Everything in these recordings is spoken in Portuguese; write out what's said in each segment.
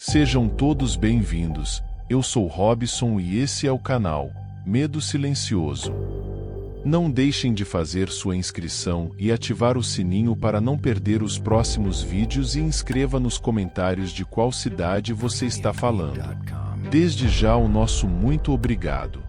Sejam todos bem-vindos, eu sou Robson e esse é o canal Medo Silencioso. Não deixem de fazer sua inscrição e ativar o sininho para não perder os próximos vídeos e inscreva nos comentários de qual cidade você está falando. Desde já o nosso muito obrigado.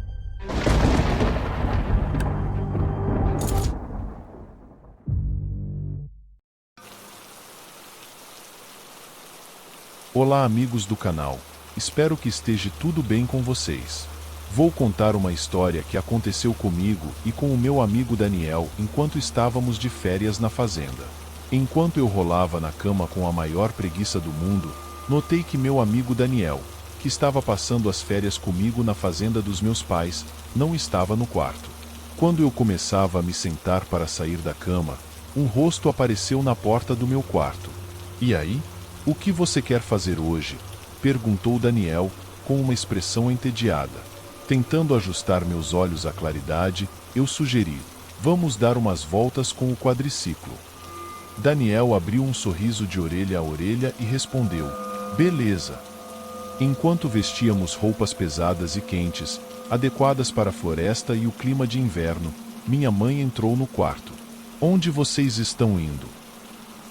Olá amigos do canal, espero que esteja tudo bem com vocês. Vou contar uma história que aconteceu comigo e com o meu amigo Daniel enquanto estávamos de férias na fazenda. Enquanto eu rolava na cama com a maior preguiça do mundo, notei que meu amigo Daniel, que estava passando as férias comigo na fazenda dos meus pais, não estava no quarto. Quando eu começava a me sentar para sair da cama, um rosto apareceu na porta do meu quarto. E aí? O que você quer fazer hoje? Perguntou Daniel, com uma expressão entediada. Tentando ajustar meus olhos à claridade, eu sugeri: vamos dar umas voltas com o quadriciclo. Daniel abriu um sorriso de orelha a orelha e respondeu: beleza. Enquanto vestíamos roupas pesadas e quentes, adequadas para a floresta e o clima de inverno, minha mãe entrou no quarto. Onde vocês estão indo?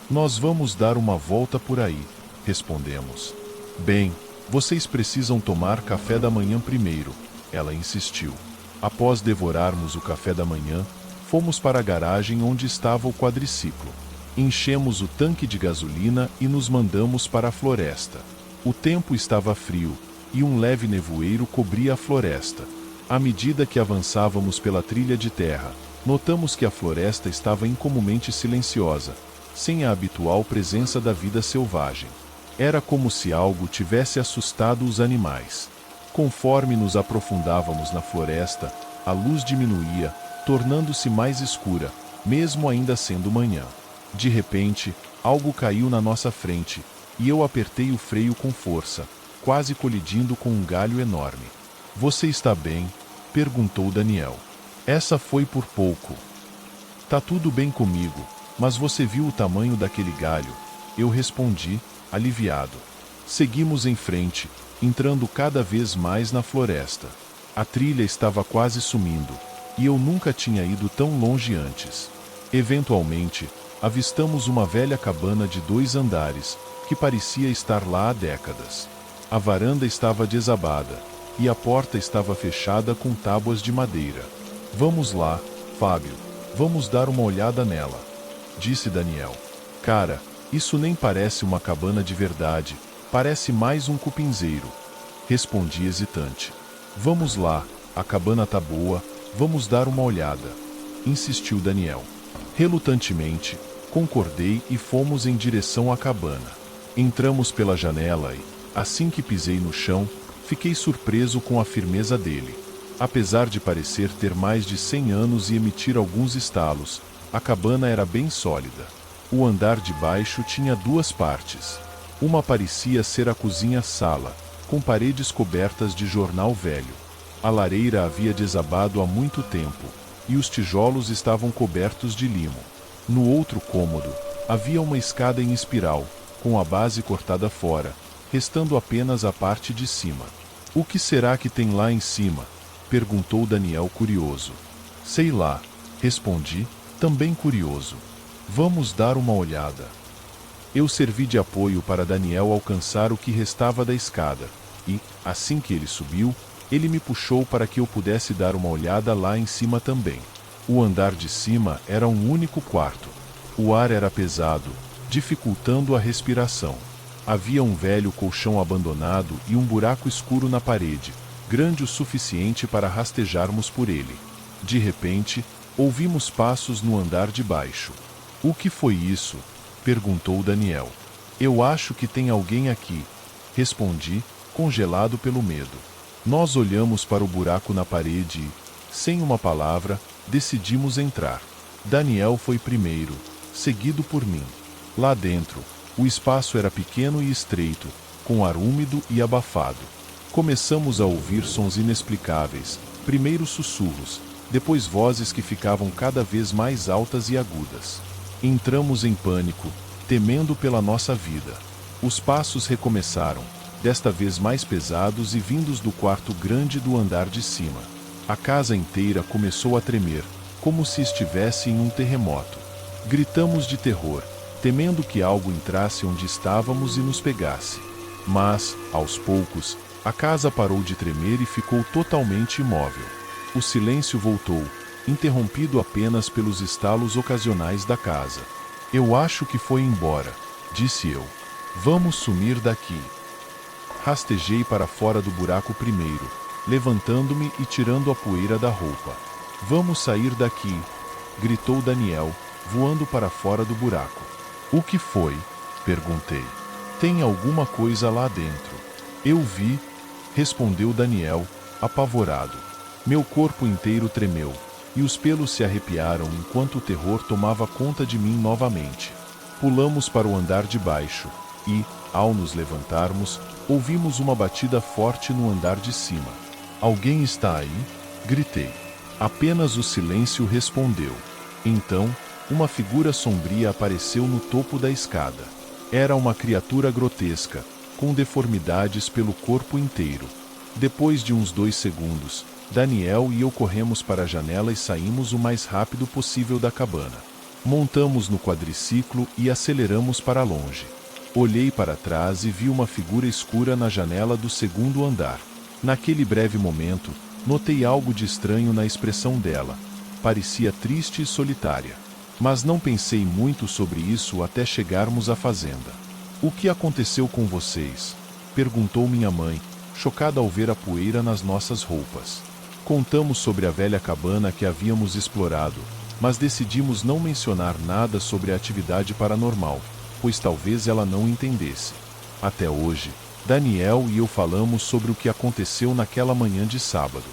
Nós vamos dar uma volta por aí, respondemos. Bem, vocês precisam tomar café da manhã primeiro, ela insistiu. Após devorarmos o café da manhã, fomos para a garagem onde estava o quadriciclo. Enchemos o tanque de gasolina e nos mandamos para a floresta. O tempo estava frio, e um leve nevoeiro cobria a floresta. À medida que avançávamos pela trilha de terra, notamos que a floresta estava incomumente silenciosa, sem a habitual presença da vida selvagem. Era como se algo tivesse assustado os animais. Conforme nos aprofundávamos na floresta, a luz diminuía, tornando-se mais escura, mesmo ainda sendo manhã. De repente, algo caiu na nossa frente, e eu apertei o freio com força, quase colidindo com um galho enorme. Você está bem? Perguntou Daniel. Essa foi por pouco. Tá tudo bem comigo. Mas você viu o tamanho daquele galho? Eu respondi, aliviado. Seguimos em frente, entrando cada vez mais na floresta. A trilha estava quase sumindo, e eu nunca tinha ido tão longe antes. Eventualmente, avistamos uma velha cabana de 2 andares, que parecia estar lá há décadas. A varanda estava desabada, e a porta estava fechada com tábuas de madeira. Vamos lá, Fábio, vamos dar uma olhada nela, disse Daniel. Cara, isso nem parece uma cabana de verdade, parece mais um cupinzeiro. Respondi hesitante. Vamos lá, a cabana tá boa, vamos dar uma olhada, insistiu Daniel. Relutantemente, concordei e fomos em direção à cabana. Entramos pela janela e, assim que pisei no chão, fiquei surpreso com a firmeza dele. Apesar de parecer ter mais de 100 anos e emitir alguns estalos, a cabana era bem sólida. O andar de baixo tinha 2 partes. Uma parecia ser a cozinha-sala, com paredes cobertas de jornal velho. A lareira havia desabado há muito tempo, e os tijolos estavam cobertos de limo. No outro cômodo, havia uma escada em espiral, com a base cortada fora, restando apenas a parte de cima. O que será que tem lá em cima? Perguntou Daniel curioso. Sei lá, respondi, também curioso. Vamos dar uma olhada. Eu servi de apoio para Daniel alcançar o que restava da escada, e, assim que ele subiu, ele me puxou para que eu pudesse dar uma olhada lá em cima também. O andar de cima era um único quarto. O ar era pesado, dificultando a respiração. Havia um velho colchão abandonado e um buraco escuro na parede, grande o suficiente para rastejarmos por ele. De repente, ouvimos passos no andar de baixo. O que foi isso? Perguntou Daniel. Eu acho que tem alguém aqui, respondi, congelado pelo medo. Nós olhamos para o buraco na parede e, sem uma palavra, decidimos entrar. Daniel foi primeiro, seguido por mim. Lá dentro, o espaço era pequeno e estreito, com ar úmido e abafado. Começamos a ouvir sons inexplicáveis, primeiro sussurros, depois vozes que ficavam cada vez mais altas e agudas. Entramos em pânico, temendo pela nossa vida. Os passos recomeçaram, desta vez mais pesados e vindos do quarto grande do andar de cima. A casa inteira começou a tremer, como se estivesse em um terremoto. Gritamos de terror, temendo que algo entrasse onde estávamos e nos pegasse. Mas, aos poucos, a casa parou de tremer e ficou totalmente imóvel. O silêncio voltou, interrompido apenas pelos estalos ocasionais da casa. Eu acho que foi embora, disse eu. Vamos sumir daqui. Rastejei para fora do buraco primeiro, levantando-me e tirando a poeira da roupa. Vamos sair daqui, gritou Daniel, voando para fora do buraco. O que foi? Perguntei. Tem alguma coisa lá dentro. Eu vi, respondeu Daniel, apavorado. Meu corpo inteiro tremeu, e os pelos se arrepiaram enquanto o terror tomava conta de mim novamente. Pulamos para o andar de baixo, e, ao nos levantarmos, ouvimos uma batida forte no andar de cima. Alguém está aí? Gritei. Apenas o silêncio respondeu. Então, uma figura sombria apareceu no topo da escada. Era uma criatura grotesca, com deformidades pelo corpo inteiro. Depois de uns 2 segundos, Daniel e eu corremos para a janela e saímos o mais rápido possível da cabana. Montamos no quadriciclo e aceleramos para longe. Olhei para trás e vi uma figura escura na janela do segundo andar. Naquele breve momento, notei algo de estranho na expressão dela. Parecia triste e solitária. Mas não pensei muito sobre isso até chegarmos à fazenda. O que aconteceu com vocês? Perguntou minha mãe, chocada ao ver a poeira nas nossas roupas. Contamos sobre a velha cabana que havíamos explorado, mas decidimos não mencionar nada sobre a atividade paranormal, pois talvez ela não entendesse. Até hoje, Daniel e eu falamos sobre o que aconteceu naquela manhã de sábado.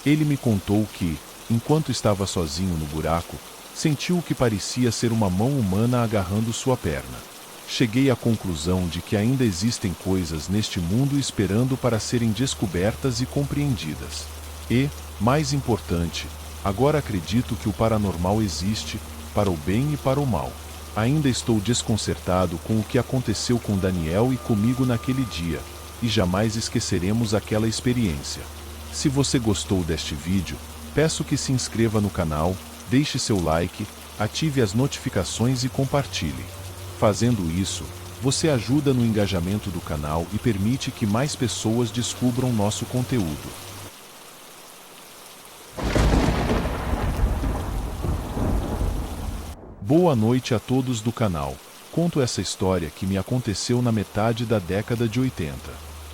Ele me contou que, enquanto estava sozinho no buraco, sentiu o que parecia ser uma mão humana agarrando sua perna. Cheguei à conclusão de que ainda existem coisas neste mundo esperando para serem descobertas e compreendidas. E, mais importante, agora acredito que o paranormal existe, para o bem e para o mal. Ainda estou desconcertado com o que aconteceu com Daniel e comigo naquele dia, e jamais esqueceremos aquela experiência. Se você gostou deste vídeo, peço que se inscreva no canal, deixe seu like, ative as notificações e compartilhe. Fazendo isso, você ajuda no engajamento do canal e permite que mais pessoas descubram nosso conteúdo. Boa noite a todos do canal. Conto essa história que me aconteceu na metade da década de 80.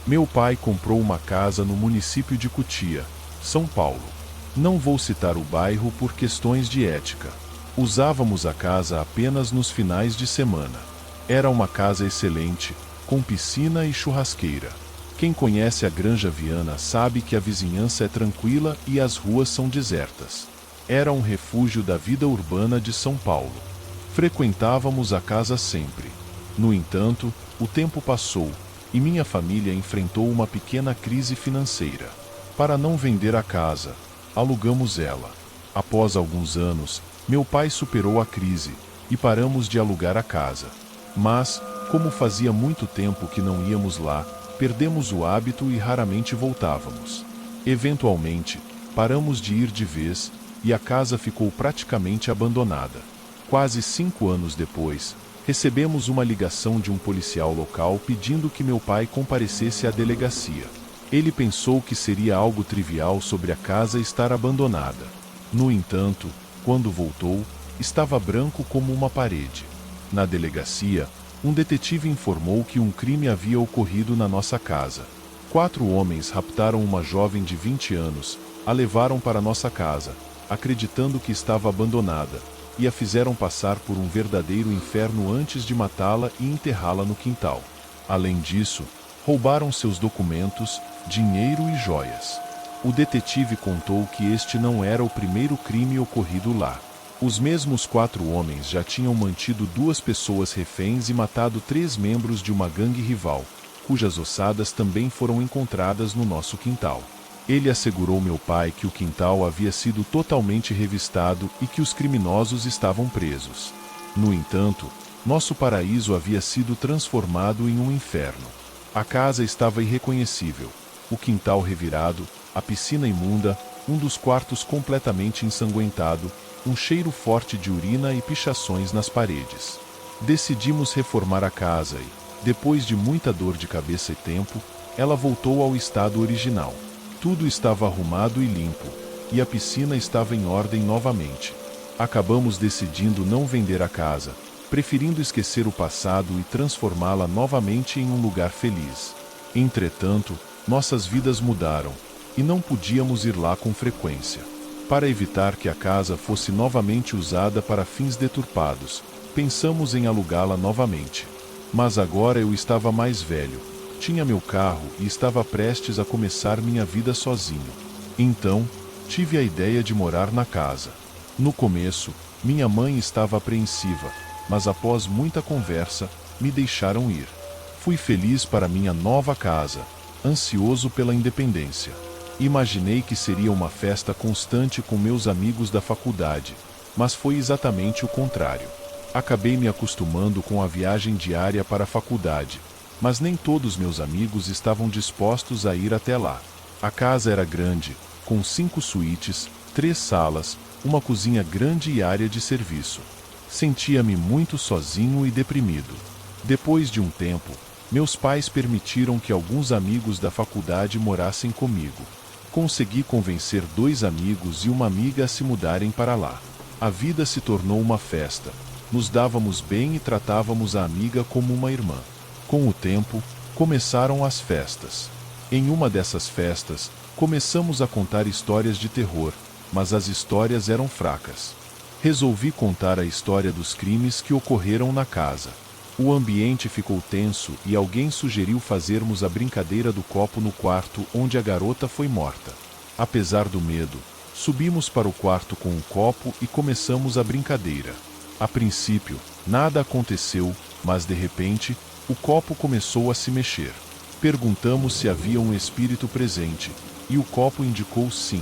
Meu pai comprou uma casa no município de Cotia, São Paulo. Não vou citar o bairro por questões de ética. Usávamos a casa apenas nos finais de semana. Era uma casa excelente, com piscina e churrasqueira. Quem conhece a Granja Viana sabe que a vizinhança é tranquila e as ruas são desertas. Era um refúgio da vida urbana de São Paulo. Frequentávamos a casa sempre. No entanto, o tempo passou, e minha família enfrentou uma pequena crise financeira. Para não vender a casa, alugamos ela. Após alguns anos, meu pai superou a crise, e paramos de alugar a casa. Mas, como fazia muito tempo que não íamos lá, perdemos o hábito e raramente voltávamos. Eventualmente, paramos de ir de vez, e a casa ficou praticamente abandonada. Quase 5 anos depois, recebemos uma ligação de um policial local pedindo que meu pai comparecesse à delegacia. Ele pensou que seria algo trivial sobre a casa estar abandonada. No entanto, quando voltou, estava branco como uma parede. Na delegacia, um detetive informou que um crime havia ocorrido na nossa casa. 4 homens raptaram uma jovem de 20 anos, a levaram para nossa casa, acreditando que estava abandonada, e a fizeram passar por um verdadeiro inferno antes de matá-la e enterrá-la no quintal. Além disso, roubaram seus documentos, dinheiro e joias. O detetive contou que este não era o primeiro crime ocorrido lá. Os mesmos 4 homens já tinham mantido 2 pessoas reféns e matado 3 membros de uma gangue rival, cujas ossadas também foram encontradas no nosso quintal. Ele assegurou meu pai que o quintal havia sido totalmente revistado e que os criminosos estavam presos. No entanto, nosso paraíso havia sido transformado em um inferno. A casa estava irreconhecível. O quintal revirado, a piscina imunda, um dos quartos completamente ensanguentado, um cheiro forte de urina e pichações nas paredes. Decidimos reformar a casa e, depois de muita dor de cabeça e tempo, ela voltou ao estado original. Tudo estava arrumado e limpo, e a piscina estava em ordem novamente. Acabamos decidindo não vender a casa, preferindo esquecer o passado e transformá-la novamente em um lugar feliz. Entretanto, nossas vidas mudaram, e não podíamos ir lá com frequência. Para evitar que a casa fosse novamente usada para fins deturpados, pensamos em alugá-la novamente. Mas agora eu estava mais velho, tinha meu carro e estava prestes a começar minha vida sozinho. Então, tive a ideia de morar na casa. No começo, minha mãe estava apreensiva, mas após muita conversa, me deixaram ir. Fui feliz para minha nova casa, ansioso pela independência. Imaginei que seria uma festa constante com meus amigos da faculdade, mas foi exatamente o contrário. Acabei me acostumando com a viagem diária para a faculdade, mas nem todos meus amigos estavam dispostos a ir até lá. A casa era grande, com 5 suítes, 3 salas, uma cozinha grande e área de serviço. Sentia-me muito sozinho e deprimido. Depois de um tempo, meus pais permitiram que alguns amigos da faculdade morassem comigo. Consegui convencer 2 amigos e uma amiga a se mudarem para lá. A vida se tornou uma festa. Nos dávamos bem e tratávamos a amiga como uma irmã. Com o tempo, começaram as festas. Em uma dessas festas, começamos a contar histórias de terror, mas as histórias eram fracas. Resolvi contar a história dos crimes que ocorreram na casa. O ambiente ficou tenso e alguém sugeriu fazermos a brincadeira do copo no quarto onde a garota foi morta. Apesar do medo, subimos para o quarto com o copo e começamos a brincadeira. A princípio, nada aconteceu, mas de repente, o copo começou a se mexer. Perguntamos se havia um espírito presente, e o copo indicou sim.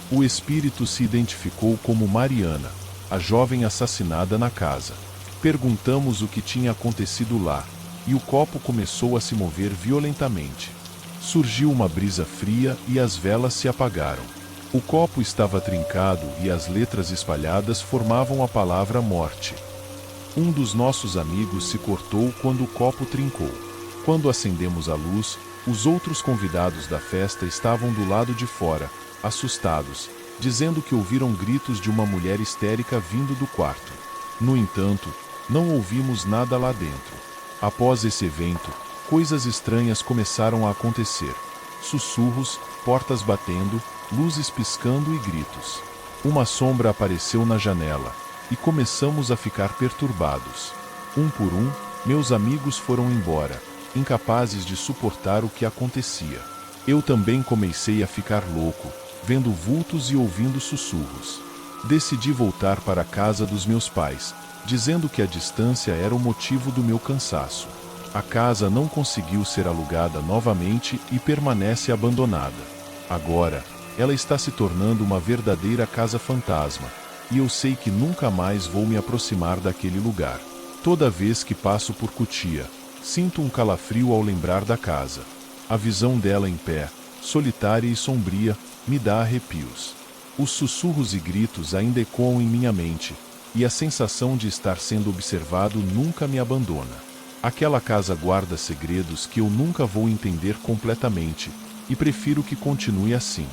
O espírito se identificou como Mariana, a jovem assassinada na casa. Perguntamos o que tinha acontecido lá, e o copo começou a se mover violentamente. Surgiu uma brisa fria e as velas se apagaram. O copo estava trincado e as letras espalhadas formavam a palavra morte. Um dos nossos amigos se cortou quando o copo trincou. Quando acendemos a luz, os outros convidados da festa estavam do lado de fora, assustados, dizendo que ouviram gritos de uma mulher histérica vindo do quarto. No entanto, não ouvimos nada lá dentro. Após esse evento, coisas estranhas começaram a acontecer. Sussurros, portas batendo, luzes piscando e gritos. Uma sombra apareceu na janela, e começamos a ficar perturbados. Um por um, meus amigos foram embora, incapazes de suportar o que acontecia. Eu também comecei a ficar louco, vendo vultos e ouvindo sussurros. Decidi voltar para a casa dos meus pais, dizendo que a distância era o motivo do meu cansaço. A casa não conseguiu ser alugada novamente e permanece abandonada. Agora, ela está se tornando uma verdadeira casa fantasma, e eu sei que nunca mais vou me aproximar daquele lugar. Toda vez que passo por Cotia, sinto um calafrio ao lembrar da casa. A visão dela em pé, solitária e sombria, me dá arrepios. Os sussurros e gritos ainda ecoam em minha mente, e a sensação de estar sendo observado nunca me abandona. Aquela casa guarda segredos que eu nunca vou entender completamente, e prefiro que continue assim.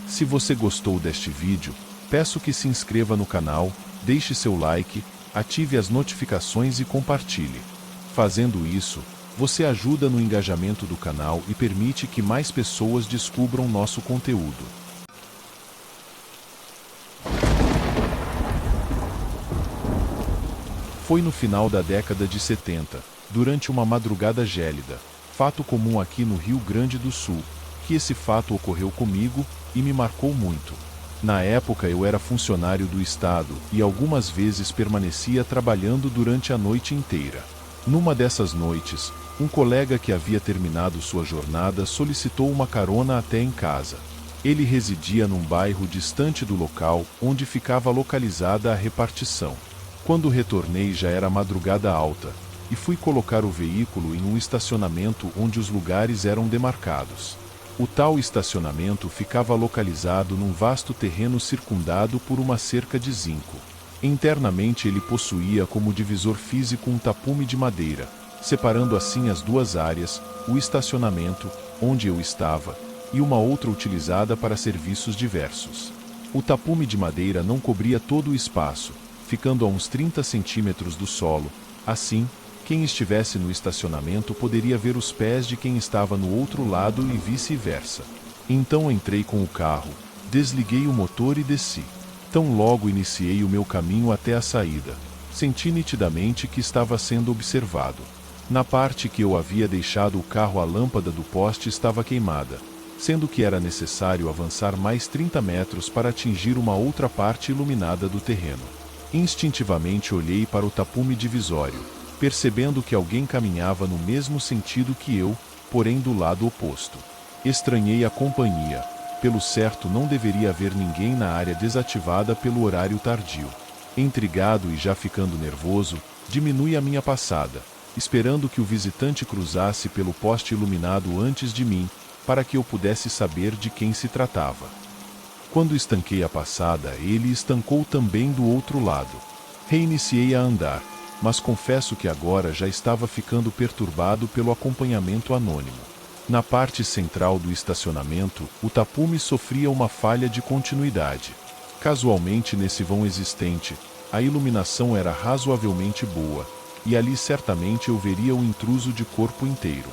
Se você gostou deste vídeo, peço que se inscreva no canal, deixe seu like, ative as notificações e compartilhe. Fazendo isso, você ajuda no engajamento do canal e permite que mais pessoas descubram nosso conteúdo. Foi no final da década de 70, durante uma madrugada gélida, fato comum aqui no Rio Grande do Sul, que esse fato ocorreu comigo e me marcou muito. Na época eu era funcionário do Estado e algumas vezes permanecia trabalhando durante a noite inteira. Numa dessas noites, um colega que havia terminado sua jornada solicitou uma carona até em casa. Ele residia num bairro distante do local onde ficava localizada a repartição. Quando retornei já era madrugada alta, e fui colocar o veículo em um estacionamento onde os lugares eram demarcados. O tal estacionamento ficava localizado num vasto terreno circundado por uma cerca de zinco. Internamente ele possuía como divisor físico um tapume de madeira, separando assim as duas áreas, o estacionamento, onde eu estava, e uma outra utilizada para serviços diversos. O tapume de madeira não cobria todo o espaço, ficando a uns 30 centímetros do solo. Assim, quem estivesse no estacionamento poderia ver os pés de quem estava no outro lado e vice-versa. Então entrei com o carro, desliguei o motor e desci. Tão logo iniciei o meu caminho até a saída, senti nitidamente que estava sendo observado. Na parte que eu havia deixado o carro, a lâmpada do poste estava queimada, sendo que era necessário avançar mais 30 metros para atingir uma outra parte iluminada do terreno. Instintivamente olhei para o tapume divisório, percebendo que alguém caminhava no mesmo sentido que eu, porém do lado oposto. Estranhei a companhia. Pelo certo não deveria haver ninguém na área desativada pelo horário tardio. Intrigado e já ficando nervoso, diminui a minha passada, esperando que o visitante cruzasse pelo poste iluminado antes de mim, para que eu pudesse saber de quem se tratava. Quando estanquei a passada, ele estancou também do outro lado. Reiniciei a andar, mas confesso que agora já estava ficando perturbado pelo acompanhamento anônimo. Na parte central do estacionamento, o tapume sofria uma falha de continuidade. Casualmente, nesse vão existente, a iluminação era razoavelmente boa, e ali certamente eu veria o intruso de corpo inteiro.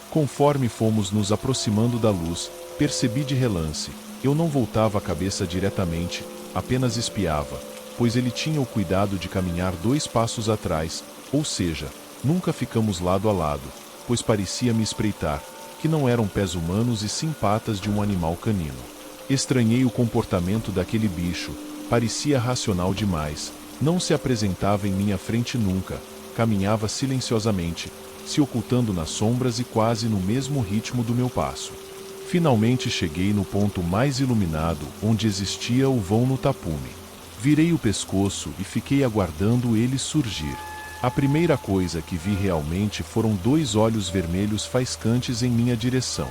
Conforme fomos nos aproximando da luz, percebi de relance. Eu não voltava a cabeça diretamente, apenas espiava, pois ele tinha o cuidado de caminhar 2 passos atrás, ou seja, nunca ficamos lado a lado, pois parecia me espreitar, que não eram pés humanos e sim patas de um animal canino. Estranhei o comportamento daquele bicho, parecia racional demais, não se apresentava em minha frente nunca, caminhava silenciosamente, se ocultando nas sombras e quase no mesmo ritmo do meu passo. Finalmente cheguei no ponto mais iluminado, onde existia o vão no tapume. Virei o pescoço e fiquei aguardando ele surgir. A primeira coisa que vi realmente foram 2 olhos vermelhos faiscantes em minha direção.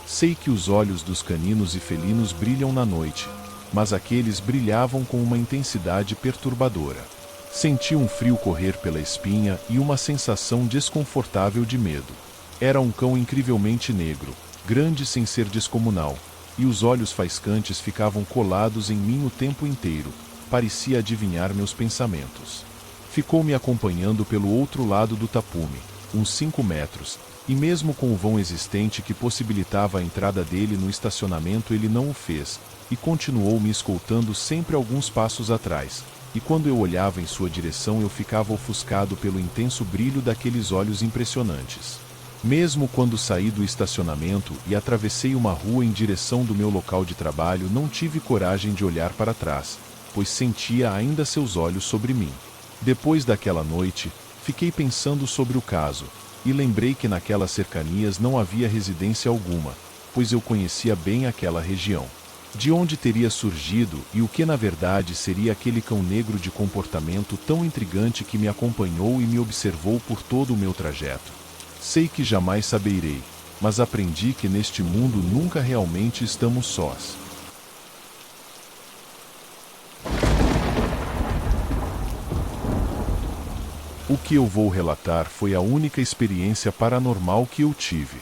Sei que os olhos dos caninos e felinos brilham na noite, mas aqueles brilhavam com uma intensidade perturbadora. Senti um frio correr pela espinha e uma sensação desconfortável de medo. Era um cão incrivelmente negro, grande sem ser descomunal, e os olhos faiscantes ficavam colados em mim o tempo inteiro, parecia adivinhar meus pensamentos. Ficou me acompanhando pelo outro lado do tapume, uns 5 metros, e mesmo com o vão existente que possibilitava a entrada dele no estacionamento ele não o fez, e continuou me escoltando sempre alguns passos atrás, e quando eu olhava em sua direção eu ficava ofuscado pelo intenso brilho daqueles olhos impressionantes. Mesmo quando saí do estacionamento e atravessei uma rua em direção do meu local de trabalho, não tive coragem de olhar para trás, pois sentia ainda seus olhos sobre mim. Depois daquela noite, fiquei pensando sobre o caso, e lembrei que naquelas cercanias não havia residência alguma, pois eu conhecia bem aquela região. De onde teria surgido e o que na verdade seria aquele cão negro de comportamento tão intrigante que me acompanhou e me observou por todo o meu trajeto? Sei que jamais saberei, mas aprendi que neste mundo nunca realmente estamos sós. O que eu vou relatar foi a única experiência paranormal que eu tive.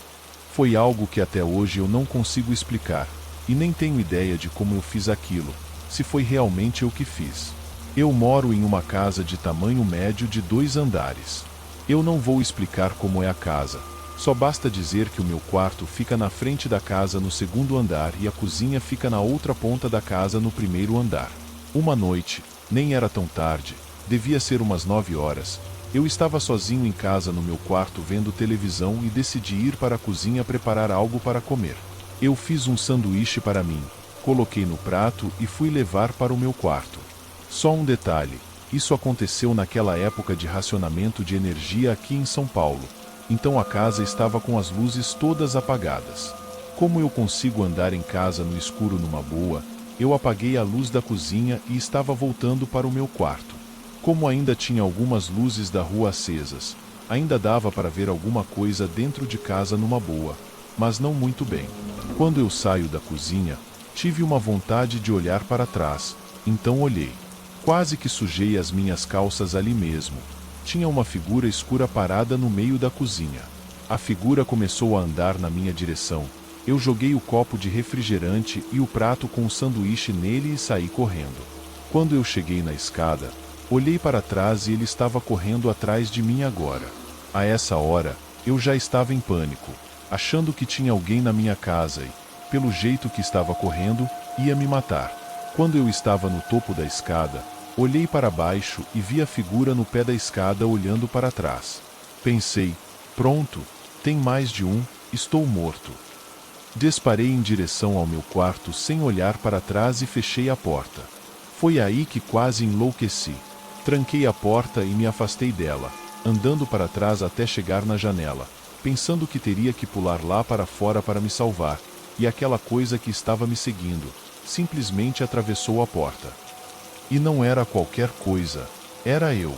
Foi algo que até hoje eu não consigo explicar, e nem tenho ideia de como eu fiz aquilo, se foi realmente eu que fiz. Eu moro em uma casa de tamanho médio de 2 andares. Eu não vou explicar como é a casa, só basta dizer que o meu quarto fica na frente da casa no 2º andar e a cozinha fica na outra ponta da casa no 1º andar. Uma noite, nem era tão tarde, devia ser umas 9 horas, eu estava sozinho em casa no meu quarto vendo televisão e decidi ir para a cozinha preparar algo para comer. Eu fiz um sanduíche para mim, coloquei no prato e fui levar para o meu quarto. Só um detalhe, isso aconteceu naquela época de racionamento de energia aqui em São Paulo, então a casa estava com as luzes todas apagadas. Como eu consigo andar em casa no escuro numa boa, eu apaguei a luz da cozinha e estava voltando para o meu quarto. Como ainda tinha algumas luzes da rua acesas, Ainda dava para ver alguma coisa dentro de casa numa boa, mas não muito bem. Quando eu saio da cozinha, tive uma vontade de olhar para trás, então olhei. Quase que sujei as minhas calças ali mesmo. Tinha uma figura escura parada no meio da cozinha. A figura começou a andar na minha direção. Eu joguei o copo de refrigerante e o prato com o sanduíche nele e saí correndo. Quando eu cheguei na escada, olhei para trás e ele estava correndo atrás de mim agora. A essa hora, eu já estava em pânico, achando que tinha alguém na minha casa e, pelo jeito que estava correndo, ia me matar. Quando eu estava no topo da escada, olhei para baixo e vi a figura no pé da escada olhando para trás. Pensei, pronto, tem mais de um, estou morto. Disparei em direção ao meu quarto sem olhar para trás e fechei a porta. Foi aí que quase enlouqueci. Tranquei a porta e me afastei dela, andando para trás até chegar na janela, pensando que teria que pular lá para fora para me salvar, e aquela coisa que estava me seguindo, simplesmente atravessou a porta. E não era qualquer coisa, era eu.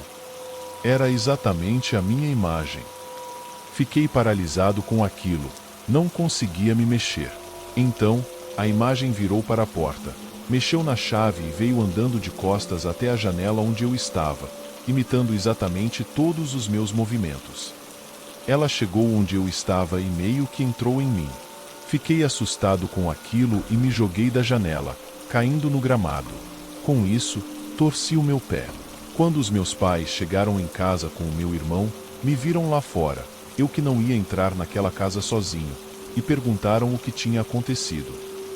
Era exatamente a minha imagem. Fiquei paralisado com aquilo, não conseguia me mexer. Então, a imagem virou para a porta, mexeu na chave e veio andando de costas até a janela onde eu estava, imitando exatamente todos os meus movimentos. Ela chegou onde eu estava e meio que entrou em mim. Fiquei assustado com aquilo e me joguei da janela, caindo no gramado. Com isso, torci o meu pé. Quando os meus pais chegaram em casa com o meu irmão, me viram lá fora, eu que não ia entrar naquela casa sozinho, e perguntaram o que tinha acontecido.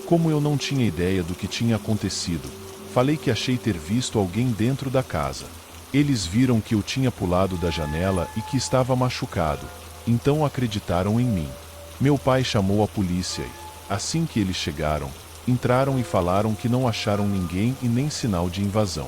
Como eu não tinha ideia do que tinha acontecido, falei que achei ter visto alguém dentro da casa. Eles viram que eu tinha pulado da janela e que estava machucado, então acreditaram em mim. Meu pai chamou a polícia e, assim que eles chegaram, entraram e falaram que não acharam ninguém e nem sinal de invasão.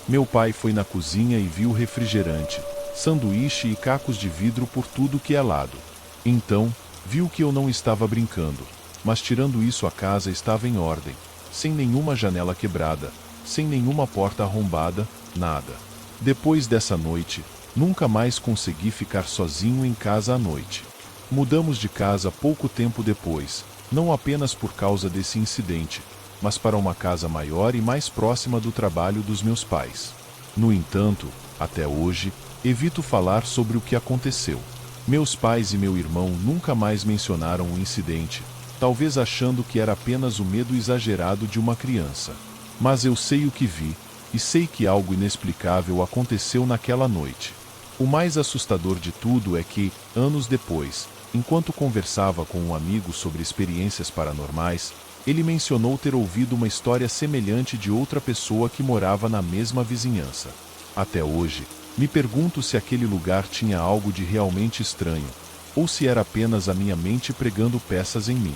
Meu pai foi na cozinha e viu refrigerante, sanduíche e cacos de vidro por tudo que é lado. Então, viu que eu não estava brincando, mas tirando isso a casa estava em ordem, sem nenhuma janela quebrada, sem nenhuma porta arrombada, nada. Depois dessa noite, nunca mais consegui ficar sozinho em casa à noite. Mudamos de casa pouco tempo depois, não apenas por causa desse incidente, mas para uma casa maior e mais próxima do trabalho dos meus pais. No entanto, até hoje, evito falar sobre o que aconteceu. Meus pais e meu irmão nunca mais mencionaram o incidente, talvez achando que era apenas o medo exagerado de uma criança. Mas eu sei o que vi, e sei que algo inexplicável aconteceu naquela noite. O mais assustador de tudo é que, anos depois, enquanto conversava com um amigo sobre experiências paranormais, ele mencionou ter ouvido uma história semelhante de outra pessoa que morava na mesma vizinhança. Até hoje, me pergunto se aquele lugar tinha algo de realmente estranho, ou se era apenas a minha mente pregando peças em mim.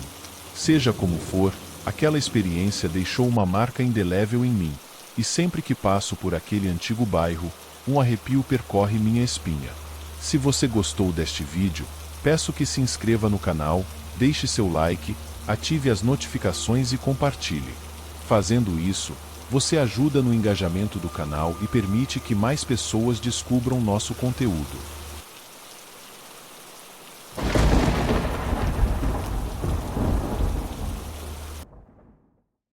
Seja como for, aquela experiência deixou uma marca indelével em mim, e sempre que passo por aquele antigo bairro, um arrepio percorre minha espinha. Se você gostou deste vídeo, peço que se inscreva no canal, deixe seu like, ative as notificações e compartilhe. Fazendo isso, você ajuda no engajamento do canal e permite que mais pessoas descubram nosso conteúdo.